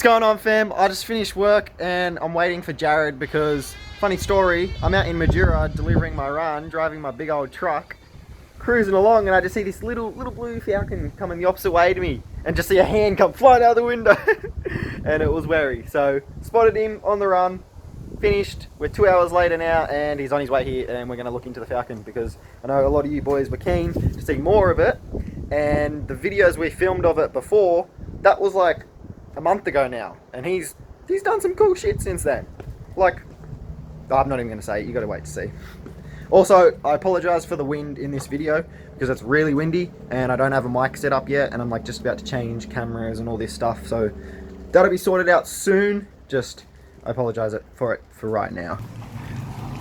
going on, fam? I just finished work and I'm waiting for Jared because, funny story, I'm out in Madura delivering my run, driving my big old truck, cruising along, and I just see this little blue falcon coming the opposite way to me and just see a hand come flying out the window. And it was wary. So spotted him on the run, finished. We're 2 hours later now and he's on his way here, and we're going to look into the falcon because I know a lot of you boys were keen to see more of it, and the videos we filmed of it before, that was like a month ago now, and he's done some cool shit since then. Like, I'm not even going to say it, you got to wait to see. Also, I apologise for the wind in this video because it's really windy and I don't have a mic set up yet, and I'm like just about to change cameras and all this stuff, so that'll be sorted out soon. Just, I apologise for it for right now.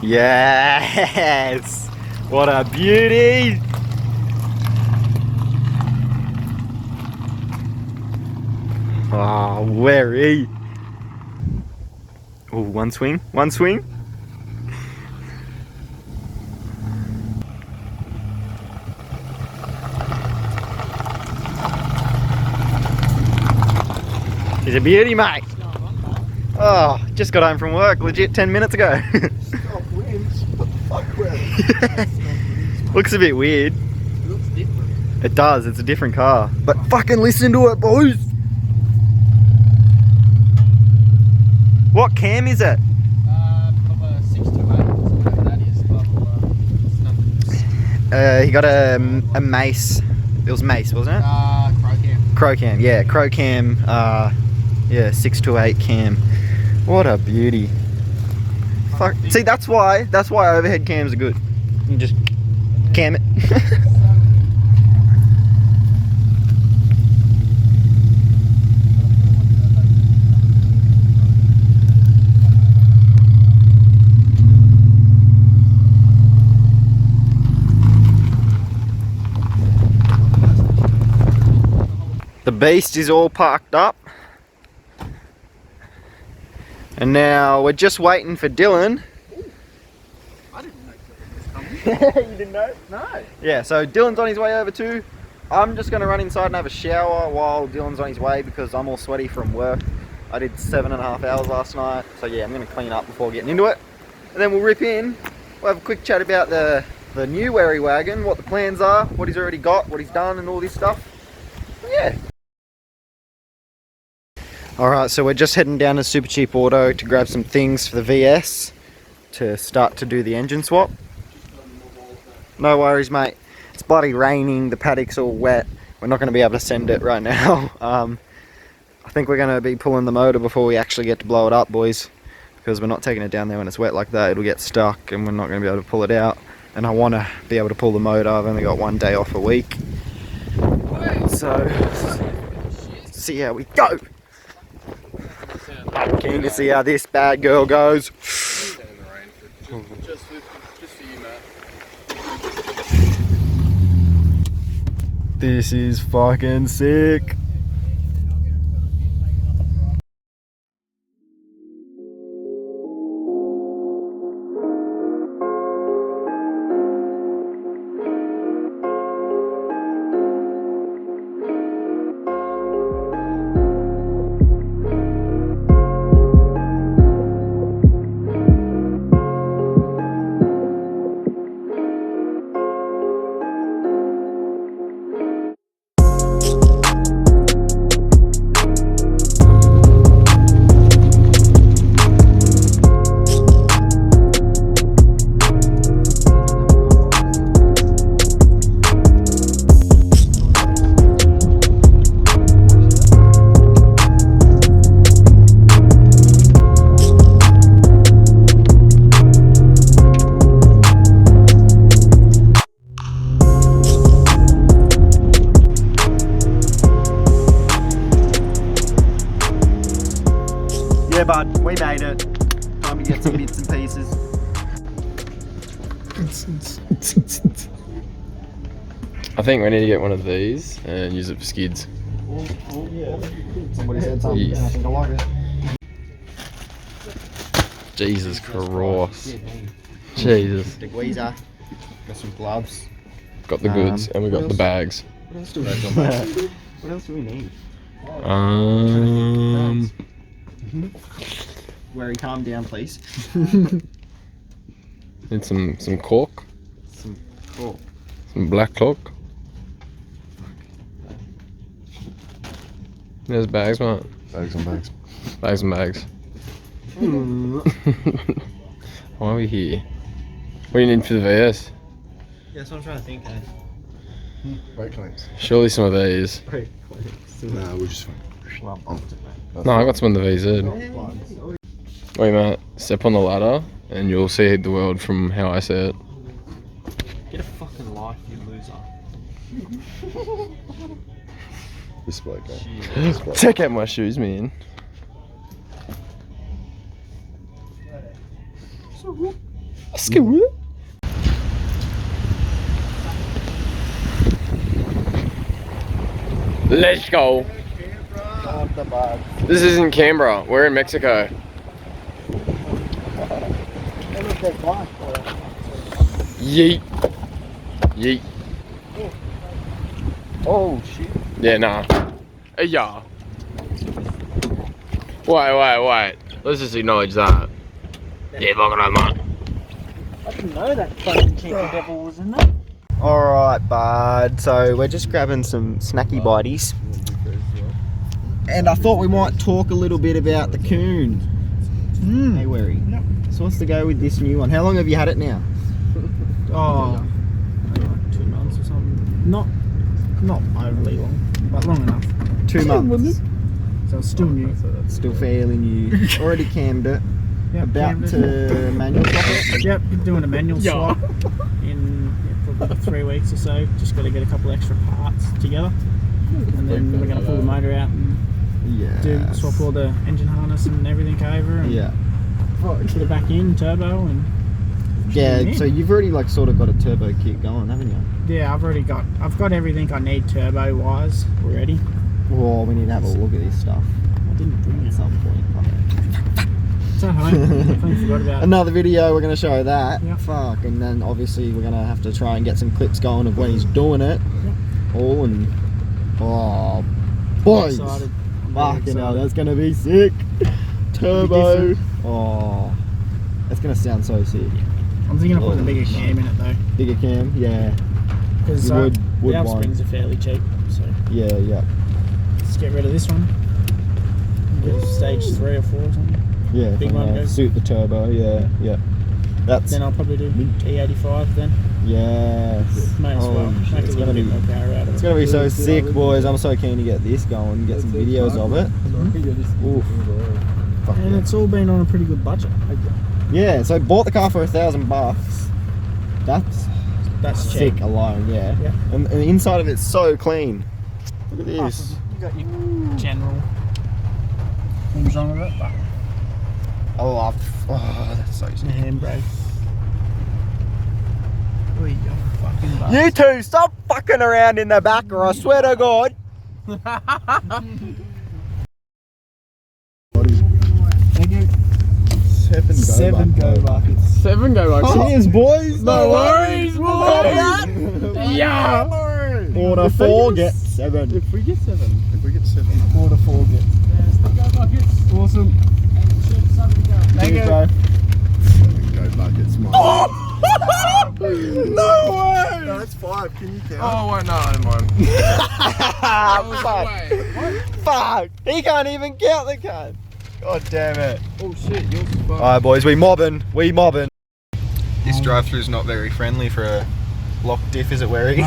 Yes! What a beauty! Oh, wary! Oh, one swing, one swing. He's a beauty, mate. Oh, just got home from work, legit 10 minutes ago. Looks a bit weird. It looks different. It does, it's a different car. But fucking listen to it, boys. What cam is it? Probably 6 to 8, whatever that is. He got a mace. It was mace, wasn't it? Crow cam. Crow cam, yeah, crow cam. Yeah, 6 to 8 cam. What a beauty. Fuck. See, that's why overhead cams are good. You just cam it. The beast is all parked up. And now we're just waiting for Dylan. Ooh, I didn't know Dylan was coming. You didn't know? No. Yeah, so Dylan's on his way over too. I'm just going to run inside and have a shower while Dylan's on his way because I'm all sweaty from work. I did 7.5 hours last night. So yeah, I'm going to clean up before getting into it. And then we'll rip in. We'll have a quick chat about the new Wary wagon, what the plans are, what he's already got, what he's done and all this stuff. Yeah. Alright, so we're just heading down to Super Cheap Auto to grab some things for the VS to start to do the engine swap. No worries, mate. It's bloody raining, the paddock's all wet. We're not going to be able to send it right now. I think we're going to be pulling the motor before we actually get to blow it up, boys. Because we're not taking it down there when it's wet like that. It'll get stuck and we're not going to be able to pull it out. And I want to be able to pull the motor. I've only got 1 day off a week. So, see how we go. Keen to see how this bad girl goes. Just for you, Matt. This is fucking sick. Yeah, bud, we made it. Time to get some bits and pieces. I think we need to get one of these and use it for skids. Oh yeah. Somebody said something. Yes. I think I like it. Jesus Christ. Jesus. Big Weezer. Got some gloves. Got the goods and we got the bags. What else do we need? What else do we need? Wary, calm down, please. Need some cork, Some cork. some black cork. There's bags, mate. Bags and bags. Bags and bags. Why are we here? What do you need for the VS? Yeah, that's what I'm trying to think, Brake clamps. Surely some of these. Nah, we're just fine. No, I got some of the VZ. Wait, mate. Step on the ladder and you'll see the world from how I see it. Get a fucking life, you loser. This bloke, Check out my shoes, man. Let's go. This isn't Canberra. We're in Mexico. Yeet. Yeet. Oh shit. Yeah, nah. Yeah. Wait. Let's just acknowledge that. Yeah, fucking hell, man. I didn't know that fucking cheeky devil was in there. Alright, bud. So we're just grabbing some snacky bites. And I thought we might talk a little bit about the coon. Hey, Wary. Yep. So what's to go with this new one? How long have you had it now? Oh, 2 months or something. Not overly long, but long enough. 2 months. So it's still new. Still fairly new. Already cammed it. Yep, About cammed to manual swap it. Yep, been doing a manual swap in probably 3 weeks or so. Just got to get a couple extra parts together, and then we're going to pull the motor out and swap all the engine harness and everything over, and put it back in turbo and. Yeah, so you've already like sort of got a turbo kit going, haven't you? Yeah, I've got everything I need turbo wise already. Well, we need to have a look at this stuff I didn't bring at it. some point. It's at home. I completely forgot about it. Another video, we're going to show that. Yep. Fuck, and then obviously we're going to have to try and get some clips going of when he's doing it. Yep. All and boys, Excited. I'm very fucking hell, excited. that's going to be sick. Turbo. different. Oh, that's going to sound so sick. I'm thinking of putting a bigger cam in it though, Bigger cam, yeah. because You would the want. L-springs are fairly cheap. So Yeah. let's get rid of this one. Get a stage 3 or 4 or something. Yeah, Big one goes. suit the turbo, yeah. That's, Then I'll probably do E85 then. yes. May as well. Holy shit, Make a it's little gonna bit be, more power out of it. it's gonna be so sick, boys. I'm so keen to get this going, get some videos of it. Oof. Fuck And yeah. it's all been on a pretty good budget. Yeah, so bought the car for $1,000. That's sick cheap. alone, yeah. Yeah. And the inside of it's so clean. Look at this. You got your general things on with it, but Oh, that's so the sick. handbrake. Oh, you fucking bastard. You two, stop fucking around in the back, or I swear to God. Thank you. 7 go buckets. 7 go bucks. Cheers, boys. No worries, boys. Yeah. Order 4, get 7. If we get 7. Order 4, get. Awesome. Thank you. Bro. Go buckets, mate. No way! No, it's 5. Can you count? Oh, wait, no, I don't mind. Fuck. Fuck. He can't even count the cunt. God damn it. Oh, shit, yours is fine. Alright, boys, we mobbing. This drive-through's not very friendly for a lock diff, is it, Wary?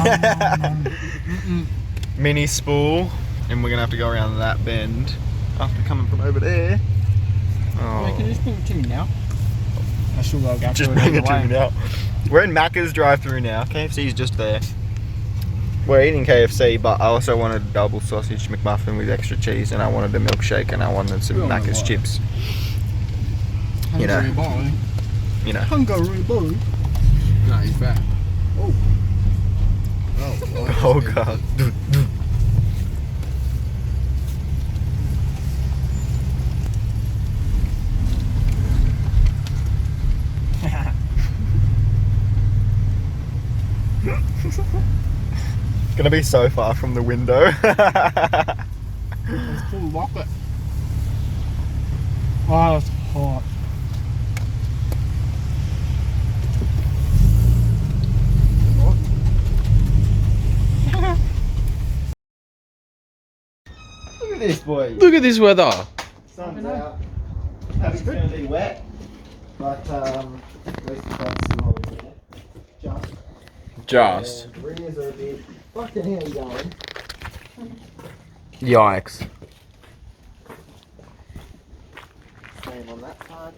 Mini spool, and we're gonna have to go around that bend after coming from over there. Oh. Can you just bring it to me now? I should well go Just through bring it it to me now. We're in Macca's drive-through now. KFC's just there. We're eating KFC, but I also wanted a double sausage McMuffin with extra cheese, and I wanted a milkshake, and I wanted some Macca's chips. You know. Hungary boy. No, he's back. Oh god. It's gonna be so far from the window. Let's pull lock it. Oh, it's hot. Look at this, boy. Look at this weather. Sun's out. It's going to be wet, but at least the butt's still holding there. Just. And the rears are a bit fucking hell going. Yikes. Same on that side.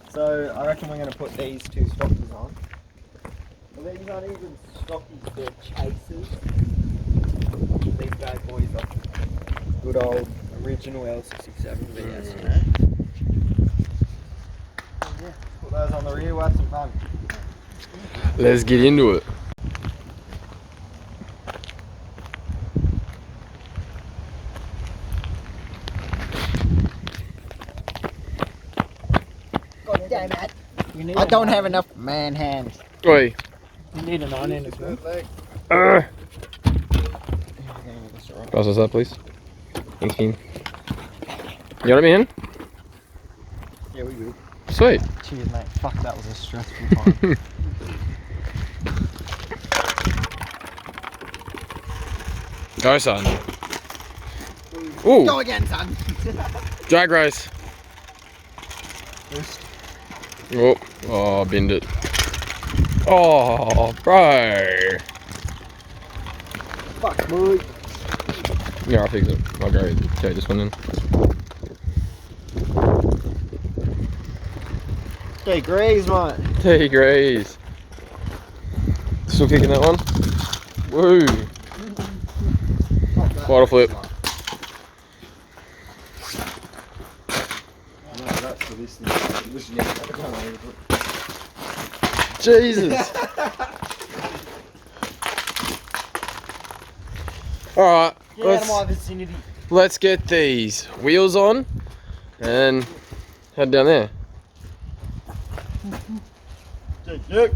So I reckon we're going to put these two stockies on. Well, these aren't even stockies, they're chasers. These bad boys are good old original L67 VS, you know? Yeah, put those on the rear, we'll have some fun. Let's get into it. God damn it. You need I a don't nine. have enough man hands. Oi. You need a 9 in as well. Pass us that, please. Thanks, King. You got it, man? Yeah, we will. Sweet. Cheers, mate. Fuck, that was a stressful time. Go, son. Ooh. Go again, son. Drag race. First. Oh, binned it. Oh, bro. Fuck, boy. Yeah, I'll fix it. I'll go take this one in. Okay, Grays, mate. 10 degrees. Still kicking that one. Woo. Bottle flip. No, that's for this thing. This is Jesus. Alright, Get out of my vicinity. let's get these wheels on and head down there. Yep.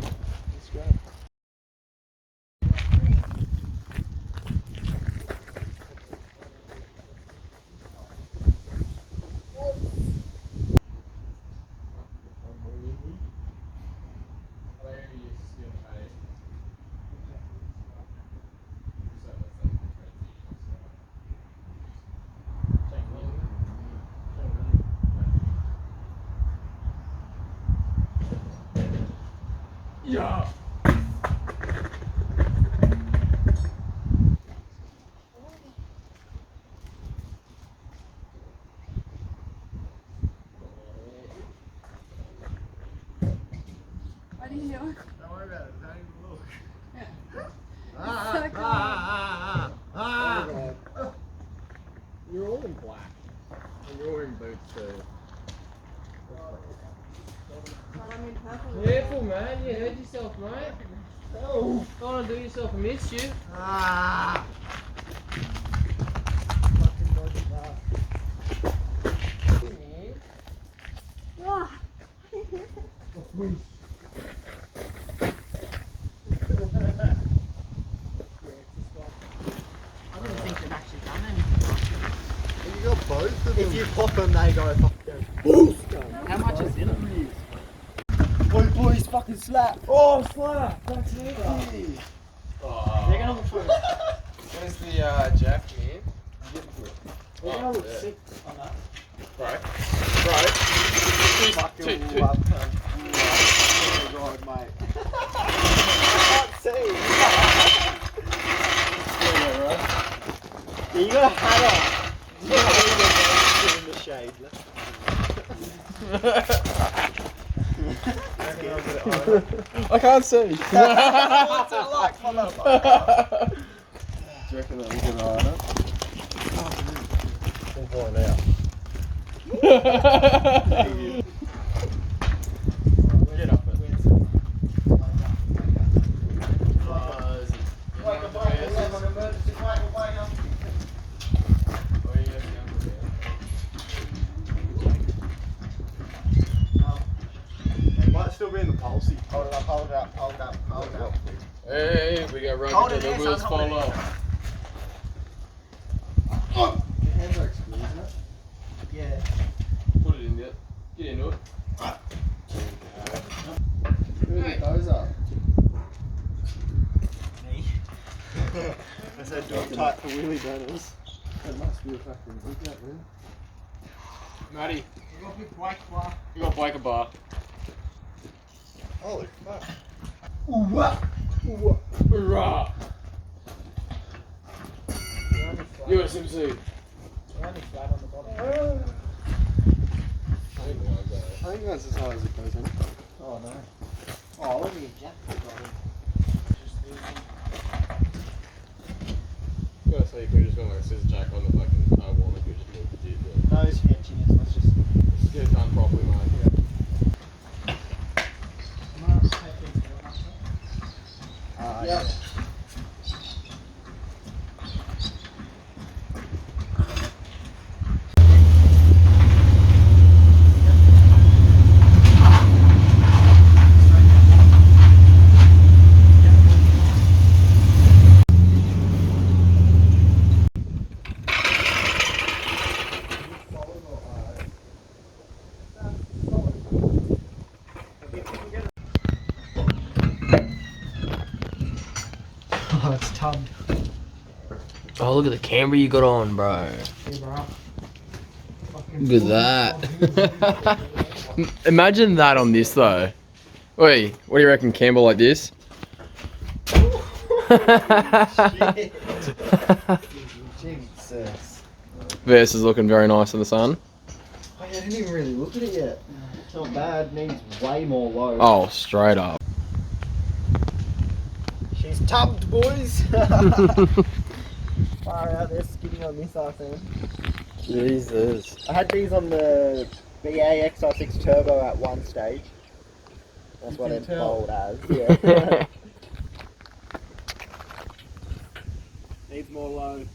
Yeah. What are you doing? Don't worry about it. Don't even look. So cool. You're all in black. And you're all in boots too. But I'm in purple. Careful, man. You hurt yourself, mate. Oh. Don't want to do yourself a mischief. Ah. I don't think they've actually done anything. You got both of them. If you pop them, they go How much is in them? boys, fucking slap. Oh, slap! That's it. Oh. They're gonna look for What is the jack, man? They're gonna look sick on that. Right. Fucking Two. love them. Oh my god, mate. I can't see. Yeah, you got a hat on. You got in the shade. I can't see. What's it like, motherfucker? Do you reckon that was an iron? We'll find out. Get up it. Might still be in the policy. Hold it up, hold it up, hold it up, hold it up. Hey, we got run Hold until it the there, wheels son, hold fall it. off. Your hands are exclusive, isn't it? Yeah. Put it in there. wheelie burners. That must be a fucking big that man. Matty, You got a big white bar. you got Blake a bar. Holy fuck. Hurrah! USMC. I think that's as high as it goes in. Oh no. Oh, let me jack Gotta say, if we just got like a scissor jack on the fucking tire wall, like we just moved the dude. No, it's genius. Let's just. Let's get it done properly, mate. Yeah. Oh, it's tubbed. Oh, look at the camera you got on, bro. Look at that. Imagine that on this though. Wait, what do you reckon, Campbell like this? Jesus. This is looking very nice in the sun. Oh, yeah, I didn't even really look at it yet. It's not bad. Needs way more load. Oh, straight up. She's tubbed, boys. Far out there skidding on this arse end. Jesus. I had these on the BA XR6 Turbo at one stage. That's what it's sold as. Yeah. Needs more load.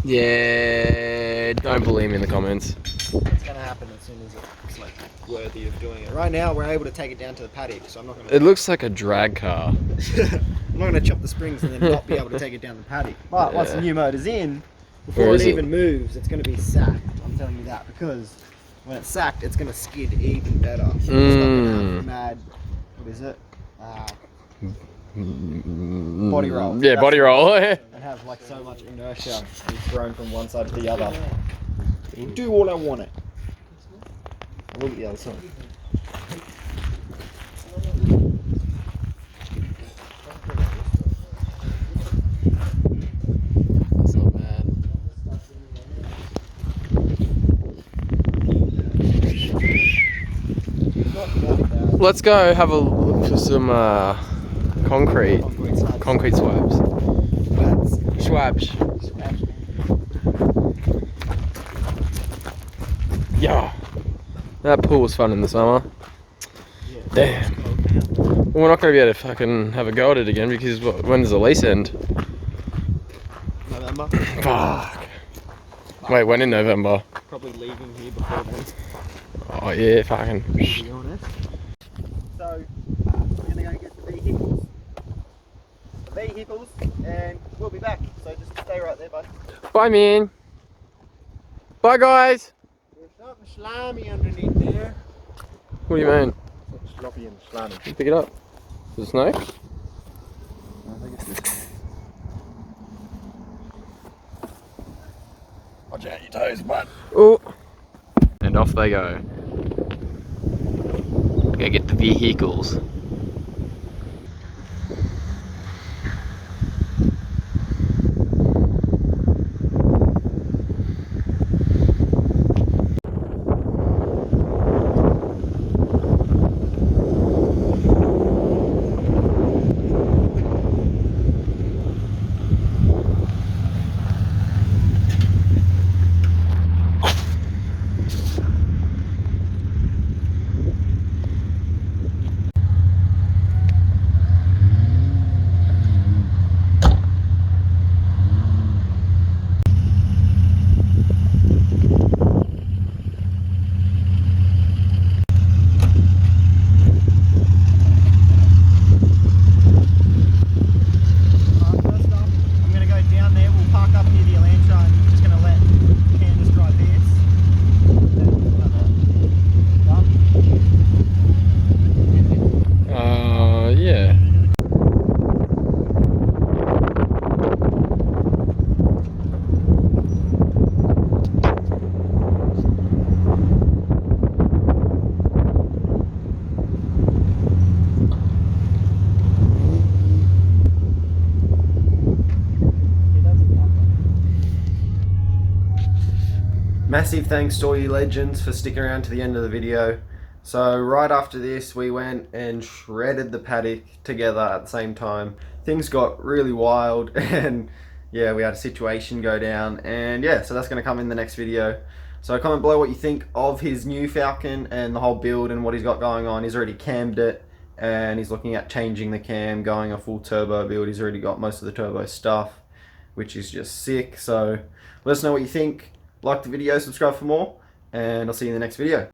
Yeah, don't believe me in the comments. It's gonna happen as soon as it's like worthy of doing it. Right now, we're able to take it down to the paddock, so I'm not gonna. It looks like a drag car. I'm not gonna chop the springs and then not be able to take it down the paddock. But once the Yeah. new motor's in, Where before it is it? even moves, it's gonna be sacked. I'm telling you that because when it's sacked, it's gonna skid even better. It's not gonna have mad. What is it? Body roll. Yeah, That's body roll. and have like so much inertia be thrown from one side to the other. It'll do all I want it. I'll look at the other side. That's not bad. Let's go have a look for some concrete swabs. Swabs. Yeah. That pool was fun in the summer. Damn. Well, we're not going to be able to fucking have a go at it again because when does the lease end? November. Fuck. Wait, when in November? Probably leaving here before then, Oh yeah, fucking. to be honest. So, we're gonna go get the vehicles. And we'll be back. So just stay right there, bud. Bye, man. Bye, guys. There's something slimy underneath there. What do you mean? Something sloppy and slimy. You pick it up. Is it a snake? I think it's this. Watch out your toes, bud. Oh. And off they go. Go get the vehicles. Massive thanks to all you legends for sticking around to the end of the video. So right after this, we went and shredded the paddock together at the same time. Things got really wild and yeah, we had a situation go down, and yeah, so that's going to come in the next video. So comment below what you think of his new Falcon and the whole build and what he's got going on. He's already cammed it and he's looking at changing the cam, going a full turbo build. He's already got most of the turbo stuff, which is just sick. So let us know what you think. Like the video, subscribe for more, and I'll see you in the next video.